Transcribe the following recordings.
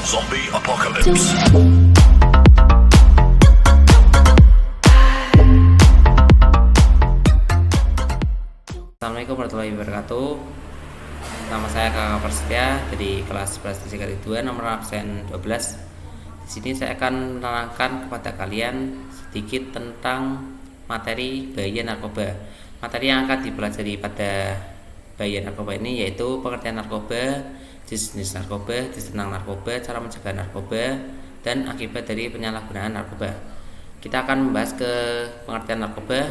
Zombie Apocalypse. Assalamualaikum warahmatullahi wabarakatuh. Nama saya Kakak Prasetya dari kelas 11 Fisika 2 nomor absen 12. Di sini saya akan menerangkan kepada kalian sedikit tentang materi bahaya narkoba. Materi yang akan dipelajari pada bahaya narkoba ini yaitu pengertian narkoba, jenis narkoba, jenis tentang narkoba, cara mencegah narkoba, dan akibat dari penyalahgunaan narkoba. Kita akan membahas ke pengertian narkoba.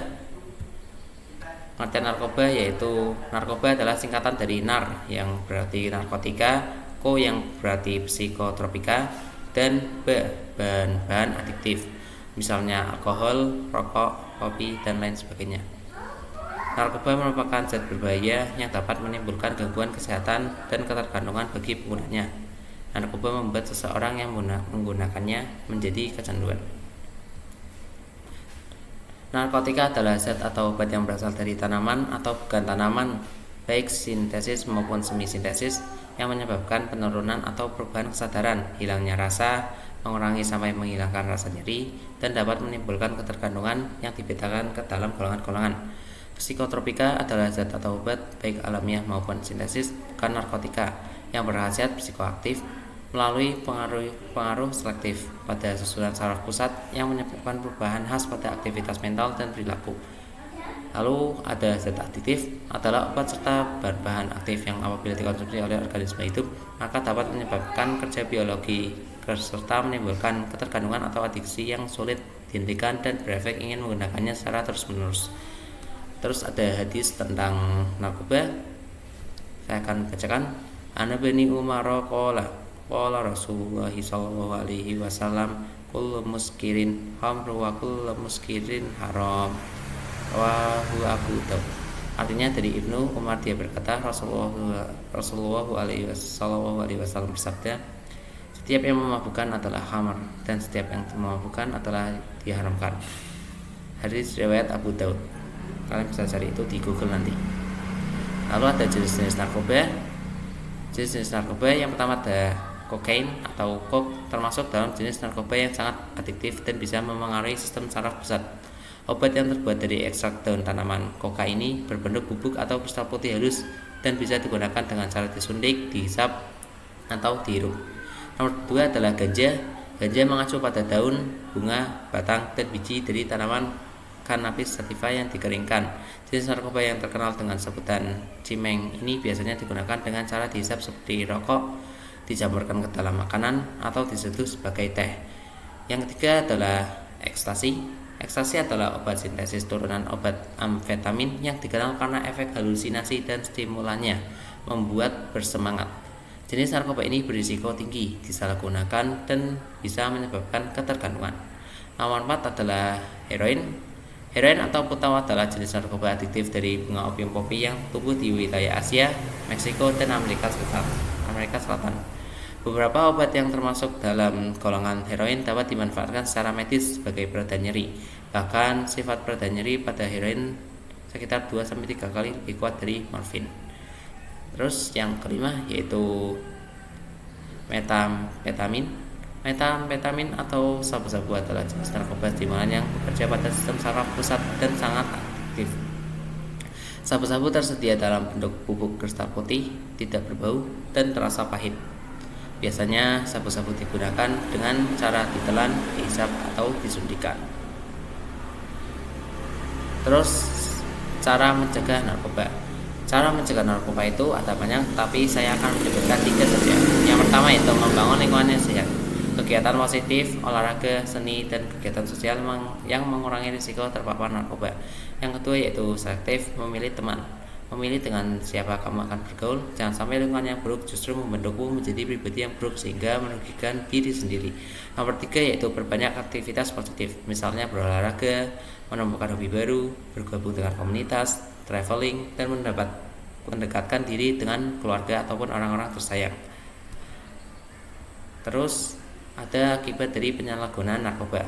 Pengertian narkoba yaitu narkoba adalah singkatan dari nar yang berarti narkotika, ko yang berarti psikotropika, dan bahan-bahan adiktif, misalnya alkohol, rokok, kopi, dan lain sebagainya. Narkoba merupakan zat berbahaya yang dapat menimbulkan gangguan kesehatan dan ketergantungan bagi penggunanya. Narkoba membuat seseorang yang menggunakannya menjadi kecanduan. Narkotika adalah zat atau obat yang berasal dari tanaman atau bukan tanaman, baik sintesis maupun semi-sintesis, yang menyebabkan penurunan atau perubahan kesadaran, hilangnya rasa, mengurangi sampai menghilangkan rasa nyeri, dan dapat menimbulkan ketergantungan yang dibedakan ke dalam golongan-golongan. Psikotropika adalah zat atau obat, baik alamiah maupun sintesis, bukan narkotika, yang berkhasiat psikoaktif melalui pengaruh selektif pada susunan saraf pusat yang menyebabkan perubahan khas pada aktivitas mental dan perilaku. Lalu ada zat adiktif adalah obat serta bahan-bahan aktif yang apabila dikonsumsi oleh organisme hidup maka dapat menyebabkan kerja biologi serta menimbulkan ketergantungan atau adiksi yang sulit dihentikan dan berefek ingin menggunakannya secara terus-menerus. Terus ada hadis tentang narkoba. Saya akan bacakan. Ana bani Umar qala Rasulullah sallallahu alaihi wasallam kullu muskirin khamru wa kullu muskirin haram. Rawahu Abu Daud. Artinya dari Ibnu Umar, dia berkata Rasulullah alaihi wasallam bersabda, setiap yang memabukkan adalah khamr dan setiap yang memabukkan adalah diharamkan. Hadis riwayat Abu Daud. Kalian bisa cari itu di Google nanti. Lalu ada jenis-jenis narkoba. Jenis-jenis narkoba yang pertama ada kokain atau coke, termasuk dalam jenis narkoba yang sangat adiktif dan bisa memengaruhi sistem saraf pusat. Obat yang terbuat dari ekstrak daun tanaman koka ini berbentuk bubuk atau kristal putih halus dan bisa digunakan dengan cara disuntik, dihisap, atau dihirup. Nomor 2 adalah ganja. Ganja mengacu pada daun, bunga, batang, dan biji dari tanaman Cannabis sativa yang dikeringkan. Jenis narkoba yang terkenal dengan sebutan cimeng ini biasanya digunakan dengan cara dihisap seperti rokok, dicampurkan ke dalam makanan, atau diseduh sebagai teh. Yang ketiga adalah ekstasi. Ekstasi adalah obat sintesis turunan obat amfetamin yang dikenal karena efek halusinasi dan stimulannya membuat bersemangat. Jenis narkoba ini berisiko tinggi disalahgunakan dan bisa menyebabkan ketergantungan. Nomor 4 adalah heroin. Heroin atau putawa adalah jenis narkoba adiktif dari bunga opium poppy yang tumbuh di wilayah Asia, Meksiko, dan Amerika Selatan. Beberapa obat yang termasuk dalam golongan heroin dapat dimanfaatkan secara medis sebagai pereda nyeri. Bahkan sifat pereda nyeri pada heroin sekitar 2-3 kali lebih kuat dari morfin. Terus yang kelima yaitu metamfetamin. Metamfetamin atau sabu-sabu adalah jenis narkoba stimulan yang bekerja pada sistem saraf pusat dan sangat aktif. Sabu-sabu tersedia dalam bentuk bubuk kristal putih, tidak berbau, dan terasa pahit. Biasanya sabu-sabu digunakan dengan cara ditelan, dihisap, atau disuntikan. Terus cara mencegah narkoba. Cara mencegah narkoba itu ada banyak, tapi saya akan menyebutkan 3 saja. Yang pertama yaitu membangun lingkungan yang sehat. Kegiatan positif, olahraga, seni, dan kegiatan sosial yang mengurangi risiko terpapar narkoba. Yang kedua yaitu selektif, memilih teman. Memilih dengan siapa kamu akan bergaul. Jangan sampai lingkungan yang buruk justru membentukmu menjadi pribadi yang buruk sehingga merugikan diri sendiri. Nomor 3 yaitu perbanyak aktivitas positif, misalnya berolahraga, menemukan hobi baru, bergabung dengan komunitas, traveling, dan mendekatkan diri dengan keluarga ataupun orang-orang tersayang. Terus ada akibat dari penyalahgunaan narkoba.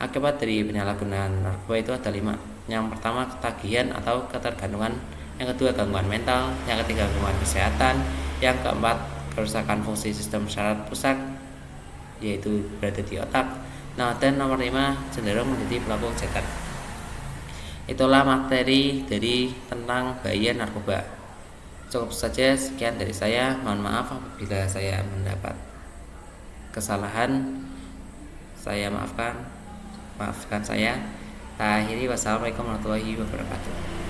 Akibat dari penyalahgunaan narkoba itu ada 5. Yang pertama ketagihan atau ketergantungan. Yang kedua gangguan mental. Yang ketiga gangguan kesehatan. Yang keempat kerusakan fungsi sistem saraf pusat. yaitu berada di otak. Nah, dan nomor 5 cenderung menjadi pelaku kejahatan. Itulah materi dari tentang bahaya narkoba. Cukup saja sekian dari saya. Mohon maaf apabila saya mendapat kesalahan. Saya maafkan saya. Akhiri, wassalamualaikum warahmatullahi wabarakatuh.